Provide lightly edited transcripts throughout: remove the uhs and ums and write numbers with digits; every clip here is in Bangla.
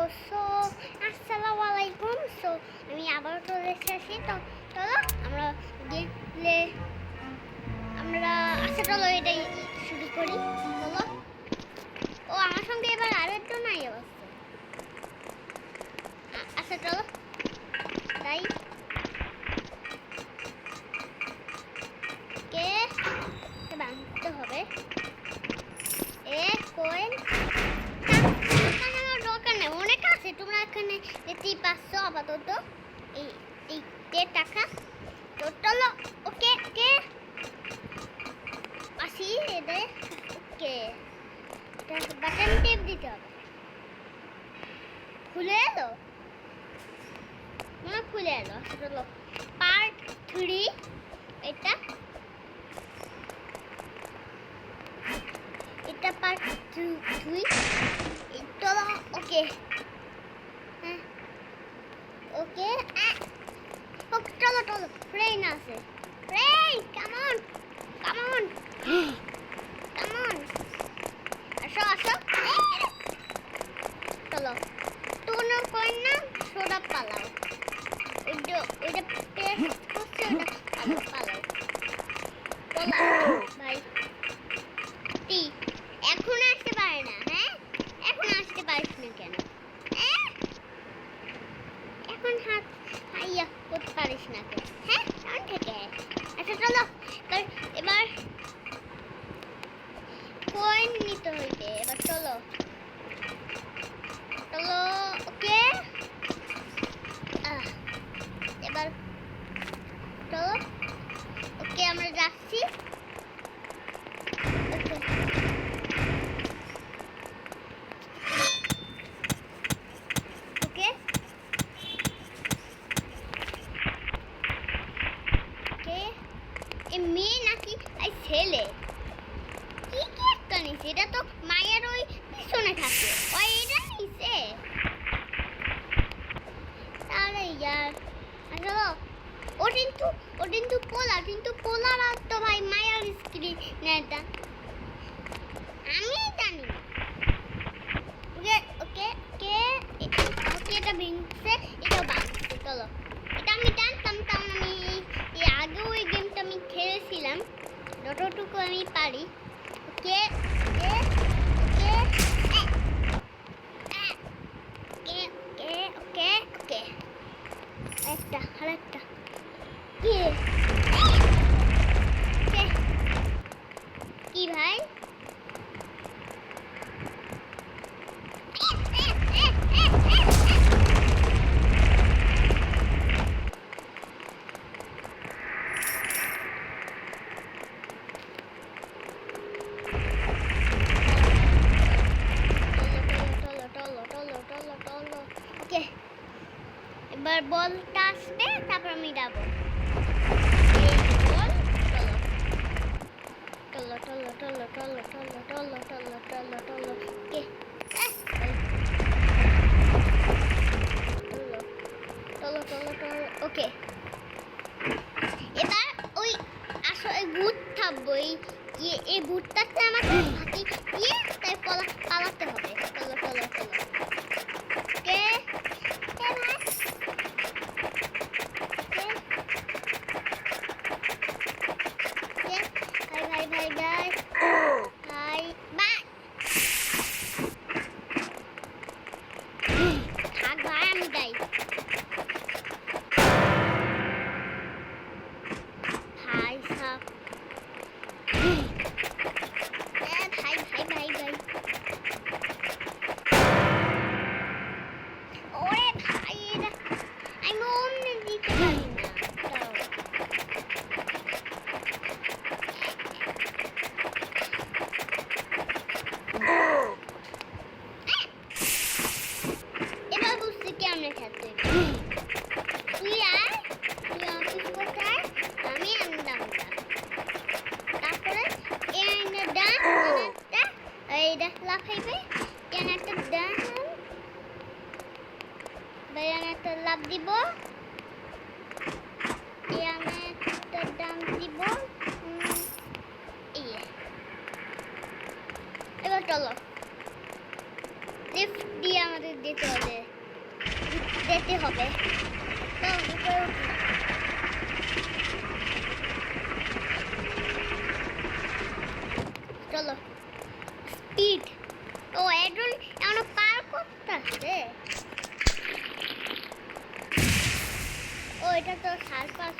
সো আসসালামু আলাইকুম। সো আমি আবার চলে এসেছি। তো চলো আমরা গেমপ্লে চলো এটাই শুরু করি। চলো। ও আমার সঙ্গে এবার আরেকজন নাই অবশ্য। আচ্ছা চলো তাই কে বাঁধতে হবে কয়েন দরকার নেই, অনেক আছে। তোমরা এখানে দেখতেই পাচ্ছ আপাতত এই টাকা। তো চলো ওকে ওকে আসি এদের। ওকে বাটন টেপ দিতে হবে। খুলে এলো, মনে খুলে এলো। চলো পার্ট 3 এটা পার্ট 2 চলো ওকে হ্যাঁ ওকে চলো চলো ট্রেন আছে। ট্রেন কামন কামন কামন আসো আসো চলো। তোনো কইন না সোডা পালাও। ওইটা পেস্ট করছে, ওটা পালাও পালাও ভাই। টি এখন আসতে পারে না। হ্যাঁ এখন আসতে পারিস না কেন? এখন হাত হাইয়া করতে পারিস না কেন? হ্যাঁ কারণ থেকে। আচ্ছা চলো এবার কয়েন নিতে হইবে। এবার চলো চলো ওকে এবার চলো ওকে আমরা যাচ্ছি। ওকে ওকে মেয়ে নাকি এই ছেলে? কি কি একটা নিছে? এটা তো মায়ের ওই পিছনে থাকে। ওই এটা নিছে তাহলে ইয়ার আসলে ও কিন্তু পোলার আর তো ভাই মায়ের স্ক্রিন নেটা আমি জানি। ওকে ওকে ওকে ওকে এটা ভিনছে, এটাও বাঁচছে। চলো এটা আমি জানতাম, কারণ আমি এই আগে ওই গেমটা আমি খেলেছিলাম, যতটুকু আমি পারি। ওকে ওকে ওকে ওকে ওকে ওকে ওকে একটা আরেকটা কি ভাই? ওকে এবার বলটা আসবে, তারপর আমি যাবো। টলো টলো টলো টলো টলো টলো টলো টলো টলো ওকে টলো টলো টলো ওকে। এবার ওই আসলে ভূত থাকবো। এই ভূতটাকে আমাকে হাতে দিয়ে তাই পালাতে হবে। টলো টলো টলো ওকে ভাই ভাই ভাই ভাই বাই থাক ভাই আমি যাই। ভাই সাপ ভাই ভাই ভাই ভাই ওরে ভাই আমি অন্য দিতে পারি না। এবার বুঝছি কেমনে খেলতে। তুই আয়, তুই অফিস কোথায়, আমি আনলাম। তারপরে এই ডান একটা এই দেখ লাফাইবে, কেন একটা ডান বাইরে একটা লাভ দিব, একটা ডান দিব। এবার চলো লিফট দিয়ে আমাদের যেতে হবে যেতে হবে তো উপরে উঠি। চলো স্পিড ও এখন এমন পার করতেছে ও এটা তো খাস পাস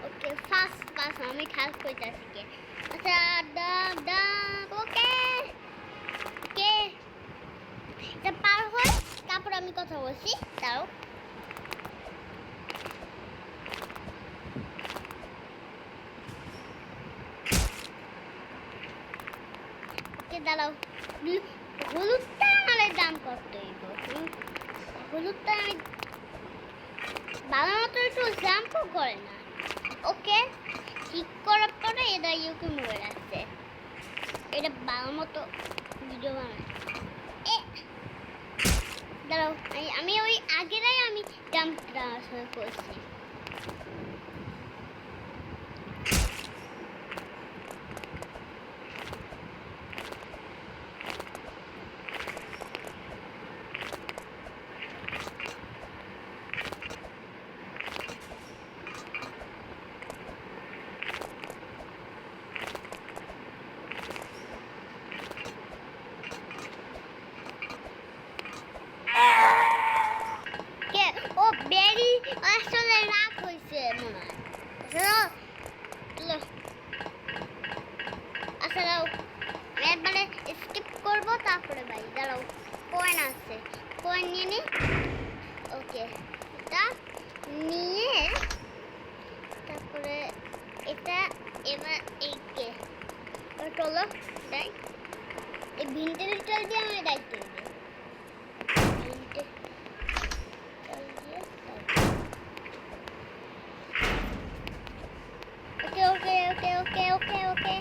ওকে ফাস্ট পাস আমি খাস কইতাছি কে আচ্ছা ডাব ডাব ওকে কে এটা পার হয় তারপর আমি কথা বলছি দাঁড়াও ওকে দাঁড়াও হলুদটা আমার দাম কত হলুদটা আমি বাবা মতো একটু জাম্পও করে না ওকে ঠিক করার পরে এটা ইউকে মরে রাখছে এটা বাবা মতো ভিডিও বানায় দাঁড়াও আমি ওই আগেরাই আমি জাম্প ট্রান্সফার করছি ও বেরি আসলে রাগ হয়েছে মনে হয় আচ্ছা দাও একবারে স্কিপ করবো তারপরে ভাই দাঁড়াও কয়েন আছে কয়েন নিয়ে নি ওকে এটা নিয়ে তারপরে এটা এবার এইকে চলো তাই এই ভিন্টেজটাল দিয়ে আমি দায়িত্ব নেব ওকে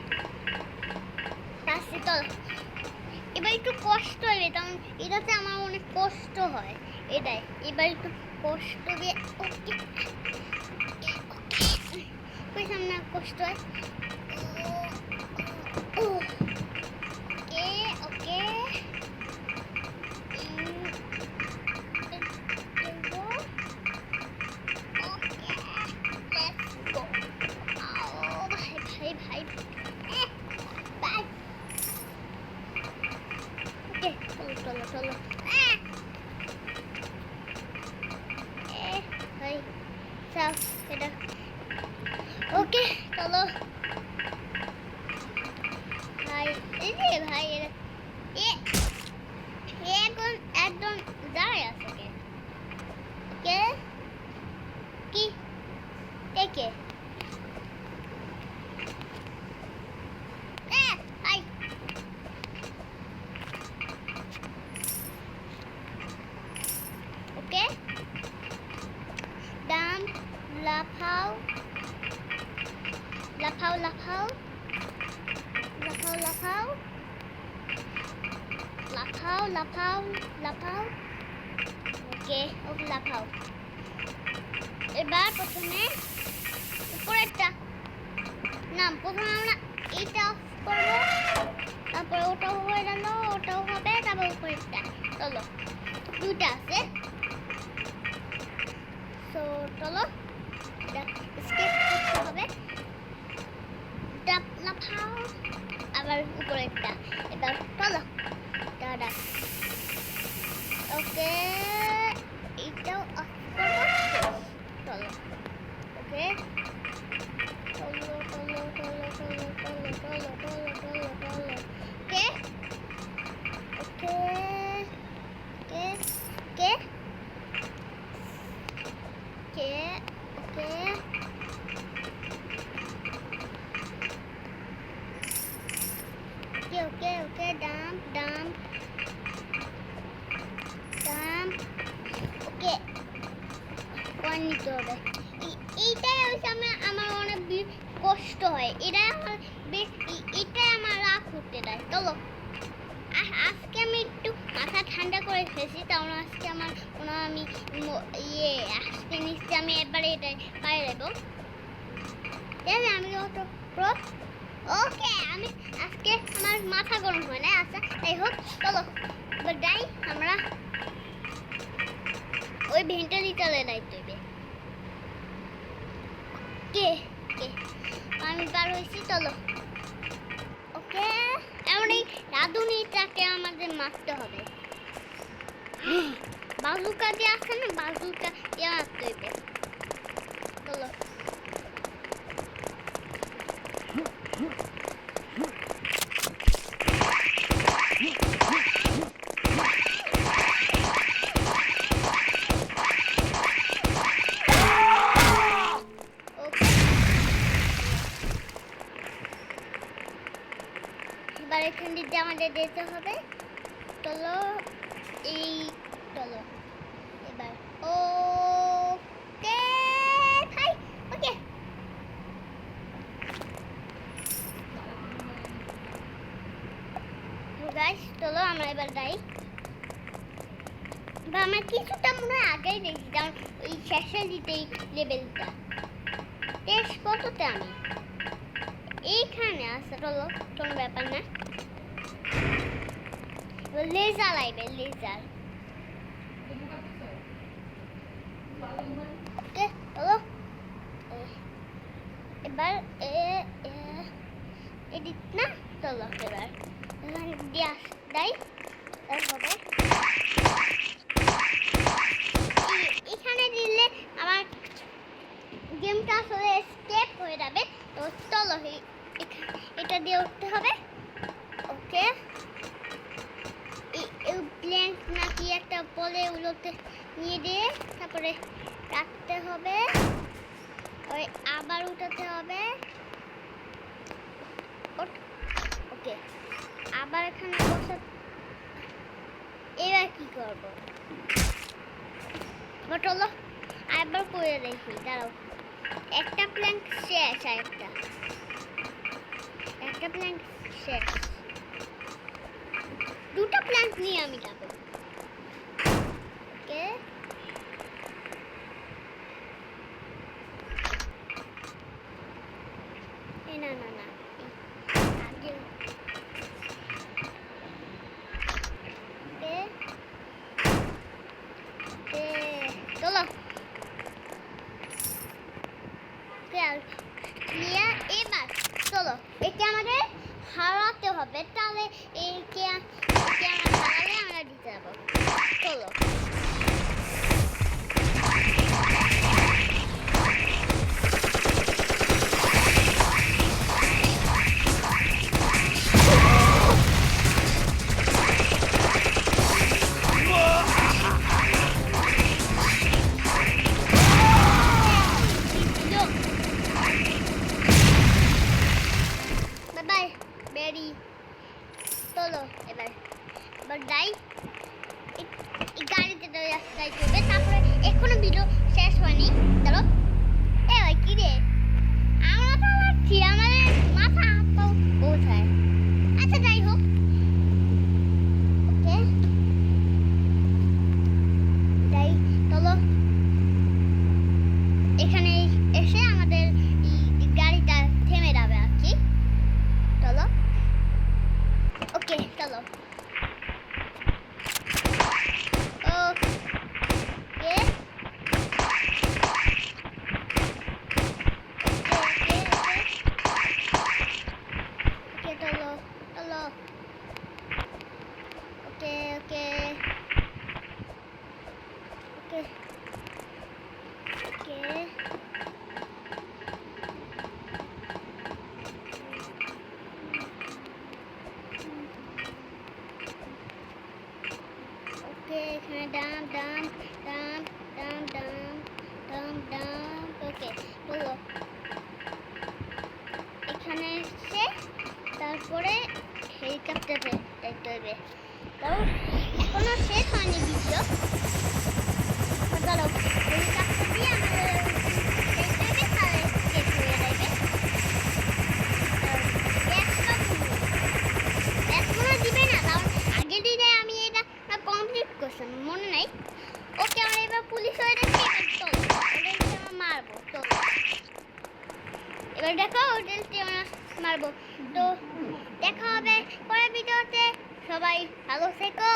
এবার একটু কষ্ট হবে কারণ এটাতে আমার অনেক কষ্ট হয় এটাই এবার একটু কষ্ট দিয়ে ওকে ওকে সামনে কষ্ট হয় ওকে ওকে ভাই চলো ভাই চাও এটা ওকে চলো ভাই এই যে ভাই এখন একদম দাঁড়ায় আছে কে কি কে ওকে ডাম লাফাও লাফাও লাফাও লাফাও লাফাও লাফাও লাফাও লাফাও ওকে ওকে লাফাও এবার প্রথমে উপরেরটা না প্রথমে আমরা এইটা অফ করবো তারপরে ওটাও হয়ে গেল ওটাও হবে তারপর উপরেরটা চলো দুটা আছে সো চলো স্কিপ করতে হবে ডাব লাফাও আবার উপরেরটা এবার চলো দাদা ওকে এইটাও অফ করবো চলো ওকে চলো চলো চলো চলো চলো চলো চলো চলো চলো ওকে ওকে ওকে ওকে ওকে ওকে ওকে ওকে ডাম্প ডাম্প ডাম্প ওকে কয়েন নিতে হবে এইটাই হচ্ছে আমার অনেক কষ্ট হয় এটাই আমার এটাই আমার রাগ করতে দেয় চলো আজকে আমি একটু মাথা ঠান্ডা করে ফেলছি তাহলে আজকে আমার আমি আজকে নিশ্চয় আমি এবারে এটাই পাই দেবো আমি অত ওকে আমি আজকে আমার মাথা গরম হয় না আচ্ছা তাই হোক চলো এবার যাই আমরা ওই ভেন্টিলেটরে যাইতে হবে কে কে আমি পার হয়েছি চলো ওকে এমন এই রাঁধুনিটাকে আমাদের মারতে হবে বাজুকা দিয়ে আছে না বাজুকা দিয়ে মারতে হবে চলো এবার এখান দিয়ে আমাদের যেতে হবে চলো এই চলো এবার ওকে হাই ওকে গাইস চলো আমরা এবার যাই বা আমরা কিছুটা মনে হয় আগেই দেখি কারণ ওই শেষে দিতে এই লেভেলটা টেস্ট কততে আমি এইখানে আছে চলো কোনো ব্যাপার না লেজার আইবে লেজার ওকে চলো এবার এডিট না চলো এবার দিয়ে দেয় তারপরে এখানে দিলে আমার গেমটা আসলে স্টেপ হয়ে যাবে তো চলো এটা দিয়ে উঠতে হবে ওকে প্ল্যাঙ্ক নাকি একটা বলে উলোতে নিয়ে দিয়ে তারপরে রাখতে হবে ওই আবার উঠাতে হবে ওকে আবার এখানে বসে এবার কি করবো চলো আবার করে দেখি দাঁড়াও একটা প্ল্যাঙ্ক শেষ একটা প্ল্যাঙ্ক শেষ দুটো প্ল্যাঙ্ক নিয়ে আমি যাবো ওকে না না না আগে চলো এবার চলো একে আমাদের হারাতে হবে তাহলে একে আমরা হারালে আমরা দিতে যাবো চলো চলো এবার যাই গাড়িতে যাইতে হবে তারপরে এখনো ভিডিও শেষ হয়নি চলো এ ভাই কি রে আমরা তো যাচ্ছি আমাদের মাথা হাত পাও কোথায় আচ্ছা যাই হোক ওকে যাই চলো এখানে এসে আমাদের গাড়িটা থেমে যাবে আর কি চলো ওকে চলো ওকে ওকে চলো চলো ওকে ওকে ওকে ওকে এখানে ডাম ডাম ডাম ডাম ডাম ডাম ডাম ওকে বলো এখানে এসে তারপরে হেলিকপ্টারে যাইতে হবে তাও এখনো শেষ হয়নি ভিডিও চলো হেলিকপ্টার দিয়ে আমাদের যাইতে হবে তাহলে শেষ হয়ে যাবে এখনো দিবে না কারণ আগে দিলে আমি এটা কমপ্লিট করছি মনে নাই ওকে আমরা এবার পুলিশ হয়ে যাচ্ছি চলো ওদেরকে আমরা মারবো চলো এবার দেখো ওদেরকে আমরা মারবো তো দেখা হবে পরের ভিডিওতে, সবাই ভালো থেকো।